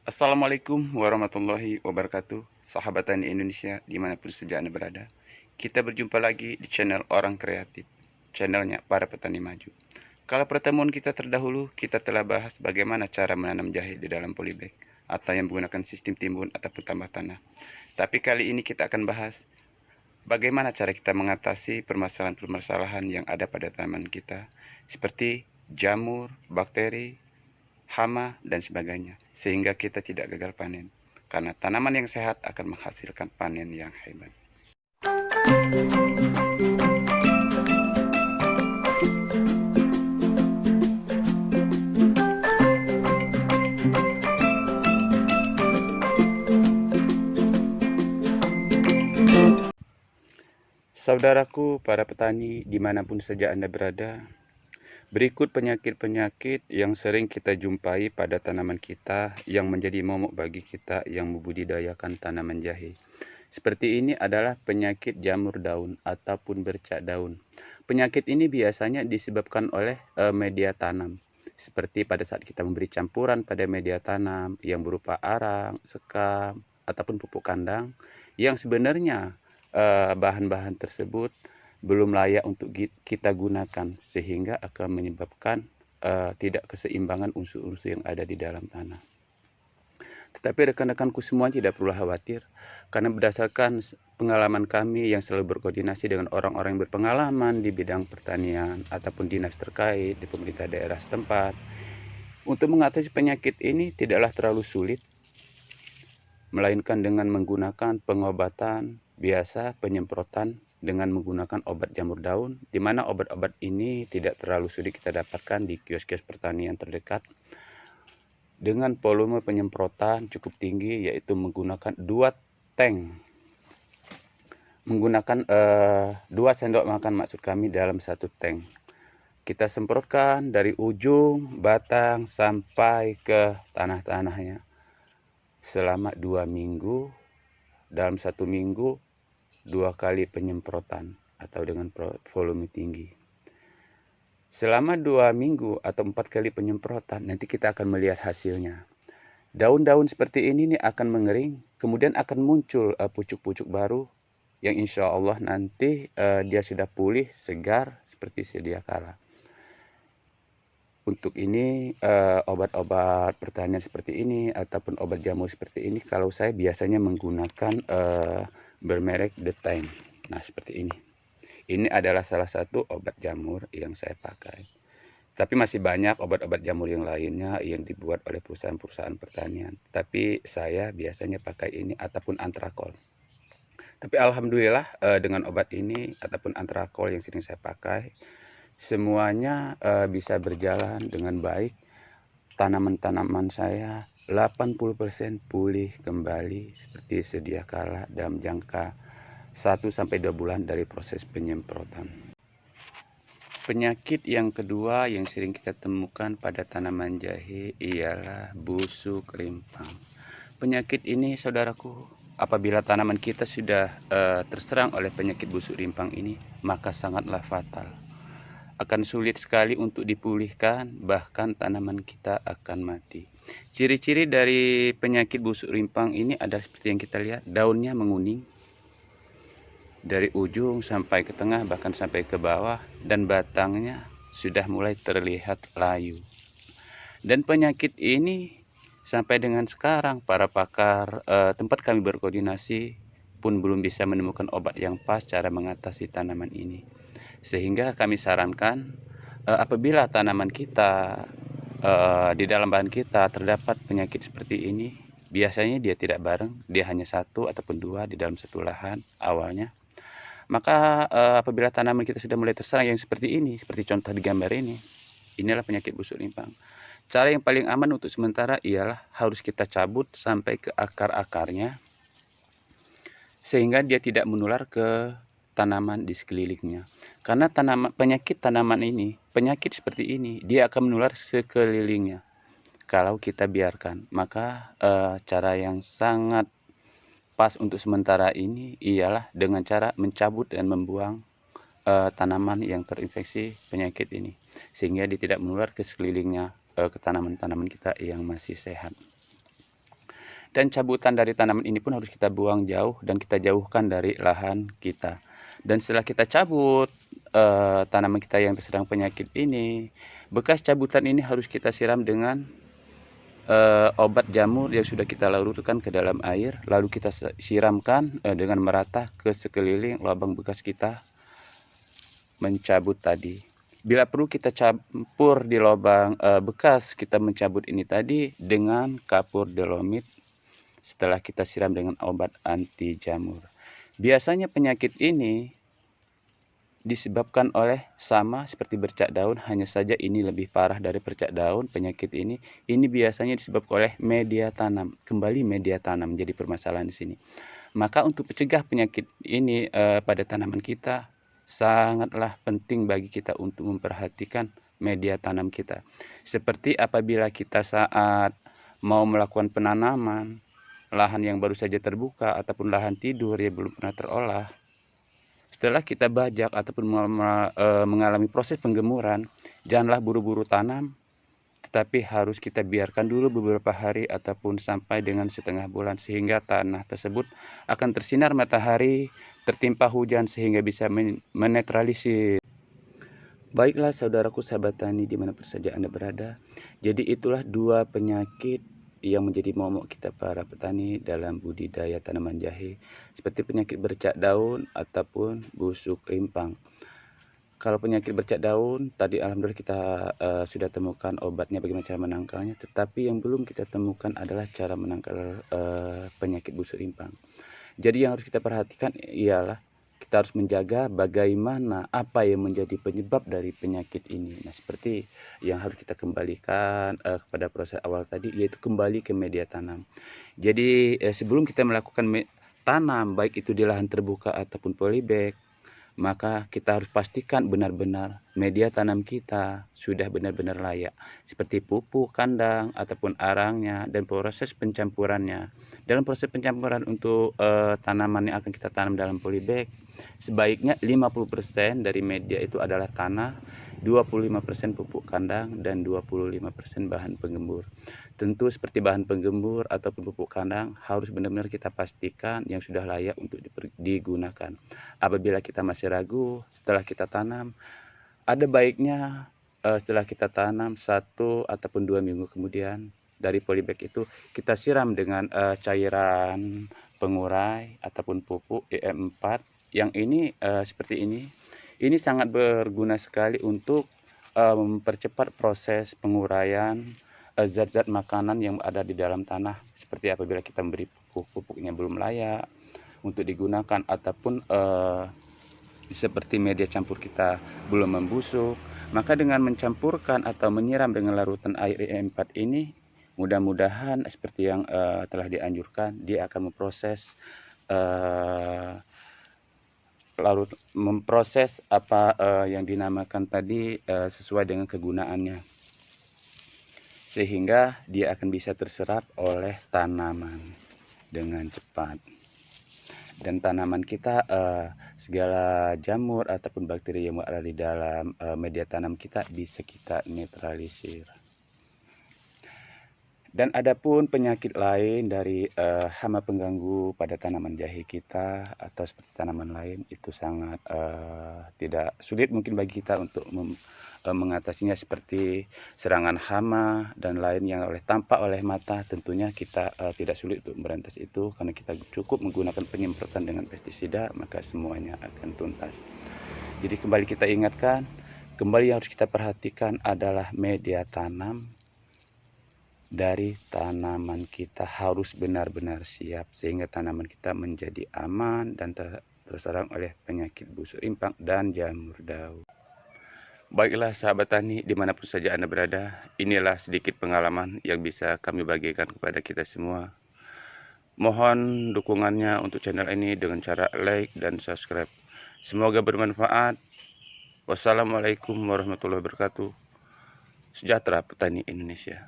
Assalamualaikum warahmatullahi wabarakatuh. Sahabat Tani Indonesia dimanapun saja Anda berada. Kita berjumpa lagi di channel Orang Kreatif, channelnya para petani maju. Kalau pertemuan kita terdahulu, kita telah bahas bagaimana cara menanam jahe di dalam polybag atau yang menggunakan sistem timbun ataupun tambah tanah. Tapi kali ini kita akan bahas bagaimana cara kita mengatasi permasalahan-permasalahan yang ada pada tanaman kita, seperti jamur, bakteri, hama, dan sebagainya, sehingga kita tidak gagal panen. Karena tanaman yang sehat akan menghasilkan panen yang hebat. Saudaraku, para petani, dimanapun saja Anda berada, berikut penyakit-penyakit yang sering kita jumpai pada tanaman kita yang menjadi momok bagi kita yang membudidayakan tanaman jahe. Seperti ini adalah penyakit jamur daun ataupun bercak daun. Penyakit ini biasanya disebabkan oleh media tanam. Seperti pada saat kita memberi campuran pada media tanam yang berupa arang, sekam, ataupun pupuk kandang yang sebenarnya bahan-bahan tersebut belum layak untuk kita gunakan, sehingga akan menyebabkan tidak keseimbangan unsur-unsur yang ada di dalam tanah. Tetapi rekan-rekanku semua tidak perlu khawatir, karena berdasarkan pengalaman kami yang selalu berkoordinasi dengan orang-orang yang berpengalaman di bidang pertanian ataupun dinas terkait di pemerintah daerah setempat, untuk mengatasi penyakit ini tidaklah terlalu sulit, melainkan dengan menggunakan pengobatan biasa, penyemprotan dengan menggunakan obat jamur daun, di mana obat-obat ini tidak terlalu sulit kita dapatkan di kios-kios pertanian terdekat, dengan volume penyemprotan cukup tinggi, yaitu menggunakan 2 tank, menggunakan 2 sendok makan maksud kami dalam 1 tank. Kita semprotkan dari ujung batang sampai ke tanah-tanahnya selama 2 minggu. Dalam 1 minggu 2 kali penyemprotan atau dengan volume tinggi. Selama 2 minggu atau 4 kali penyemprotan, nanti kita akan melihat hasilnya. Daun-daun seperti ini nih akan mengering, kemudian akan muncul pucuk-pucuk baru yang insya Allah nanti dia sudah pulih, segar seperti sedia kala. Untuk ini obat-obat pertanian seperti ini ataupun obat jamur seperti ini, kalau saya biasanya menggunakan bermerek The Time. Nah, seperti ini. Ini adalah salah satu obat jamur yang saya pakai. Tapi masih banyak obat-obat jamur yang lainnya yang dibuat oleh perusahaan-perusahaan pertanian. Tapi saya biasanya pakai ini ataupun antrakol. Tapi alhamdulillah dengan obat ini ataupun antrakol yang sering saya pakai, semuanya bisa berjalan dengan baik. Tanaman-tanaman saya 80% pulih kembali seperti sedia kala dalam jangka 1-2 bulan dari proses penyemprotan. Penyakit yang kedua yang sering kita temukan pada tanaman jahe ialah busuk rimpang. Penyakit ini, saudaraku, apabila tanaman kita sudah terserang oleh penyakit busuk rimpang ini, maka sangatlah fatal. Akan sulit sekali untuk dipulihkan, bahkan tanaman kita akan mati. Ciri-ciri dari penyakit busuk rimpang ini ada seperti yang kita lihat, daunnya menguning dari ujung sampai ke tengah, bahkan sampai ke bawah, dan batangnya sudah mulai terlihat layu. Dan penyakit ini sampai dengan sekarang para pakar tempat kami berkoordinasi pun belum bisa menemukan obat yang pas cara mengatasi tanaman ini. Sehingga kami sarankan apabila tanaman kita di dalam bahan kita terdapat penyakit seperti ini, biasanya dia tidak bareng, dia hanya 1 ataupun 2 di dalam satu lahan awalnya. Maka apabila tanaman kita sudah mulai terserang yang seperti ini, seperti contoh di gambar ini, inilah penyakit busuk rimpang. Cara yang paling aman untuk sementara ialah harus kita cabut sampai ke akar-akarnya, sehingga dia tidak menular ke tanaman di sekelilingnya. Karena penyakit tanaman ini, penyakit seperti ini, dia akan menular sekelilingnya kalau kita biarkan. Maka cara yang sangat pas untuk sementara ini ialah dengan cara mencabut dan membuang tanaman yang terinfeksi penyakit ini, sehingga dia tidak menular ke sekelilingnya, ke tanaman-tanaman kita yang masih sehat. Dan cabutan dari tanaman ini pun harus kita buang jauh dan kita jauhkan dari lahan kita. Dan setelah kita cabut tanaman kita yang terserang penyakit ini, bekas cabutan ini harus kita siram dengan obat jamur yang sudah kita larutkan ke dalam air, lalu kita siramkan dengan merata ke sekeliling lubang bekas kita mencabut tadi. Bila perlu kita campur di lubang bekas kita mencabut ini tadi dengan kapur dolomit setelah kita siram dengan obat anti jamur. Biasanya penyakit ini disebabkan oleh sama seperti bercak daun, hanya saja ini lebih parah dari bercak daun. Penyakit ini biasanya disebabkan oleh media tanam. Kembali media tanam jadi permasalahan di sini. Maka untuk mencegah penyakit ini pada tanaman kita, sangatlah penting bagi kita untuk memperhatikan media tanam kita. Seperti apabila kita saat mau melakukan penanaman, lahan yang baru saja terbuka ataupun lahan tidur yang belum pernah terolah, setelah kita bajak ataupun mengalami proses penggemuran, janganlah buru-buru tanam, tetapi harus kita biarkan dulu beberapa hari ataupun sampai dengan setengah bulan, sehingga tanah tersebut akan tersinar matahari, tertimpa hujan sehingga bisa menetralisir. Baiklah saudaraku sahabat tani dimanapun saja Anda berada, jadi itulah dua penyakit yang menjadi momok kita para petani dalam budidaya tanaman jahe, seperti penyakit bercak daun ataupun busuk rimpang. Kalau penyakit bercak daun tadi alhamdulillah kita sudah temukan obatnya, bagaimana cara menangkalnya, tetapi yang belum kita temukan adalah cara menangkal penyakit busuk rimpang. Jadi yang harus kita perhatikan ialah kita harus menjaga bagaimana apa yang menjadi penyebab dari penyakit ini. Nah, seperti yang harus kita kembalikan kepada proses awal tadi, yaitu kembali ke media tanam. Jadi sebelum kita melakukan tanam baik itu di lahan terbuka ataupun polybag, maka kita harus pastikan benar-benar media tanam kita sudah benar-benar layak, seperti pupuk kandang ataupun arangnya dan proses pencampurannya. Dalam proses pencampuran untuk tanaman yang akan kita tanam dalam polybag, sebaiknya 50% dari media itu adalah tanah, 25% pupuk kandang, dan 25% bahan penggembur. Tentu seperti bahan penggembur ataupun pupuk kandang harus benar-benar kita pastikan yang sudah layak untuk digunakan. Apabila kita masih ragu setelah kita tanam, ada baiknya setelah kita tanam 1 ataupun 2 minggu kemudian dari polybag itu kita siram dengan cairan pengurai ataupun pupuk EM4 yang ini seperti ini. Ini sangat berguna sekali untuk mempercepat proses penguraian zat-zat makanan yang ada di dalam tanah, seperti apabila kita memberi pupuknya belum layak untuk digunakan ataupun seperti media campur kita belum membusuk, maka dengan mencampurkan atau menyiram dengan larutan air EM4 ini, mudah-mudahan seperti yang telah dianjurkan, dia akan memproses apa yang dinamakan tadi sesuai dengan kegunaannya, sehingga dia akan bisa terserap oleh tanaman dengan cepat. Dan tanaman kita segala jamur ataupun bakteri yang ada di dalam media tanam kita bisa kita netralisir. Dan adapun penyakit lain dari hama pengganggu pada tanaman jahe kita atau seperti tanaman lain, itu sangat tidak sulit mungkin bagi kita untuk mengatasinya, seperti serangan hama dan lain yang tampak oleh mata. Tentunya kita tidak sulit untuk memberantas itu, karena kita cukup menggunakan penyemprotan dengan pestisida, maka semuanya akan tuntas. Jadi kembali kita ingatkan, kembali yang harus kita perhatikan adalah media tanam dari tanaman kita harus benar-benar siap, sehingga tanaman kita menjadi aman dan terserang oleh penyakit busuk rimpang dan jamur daun. Baiklah sahabat tani dimanapun saja Anda berada, inilah sedikit pengalaman yang bisa kami bagikan kepada kita semua. Mohon dukungannya untuk channel ini dengan cara like dan subscribe. Semoga bermanfaat. Wassalamualaikum warahmatullahi wabarakatuh. Sejahtera petani Indonesia.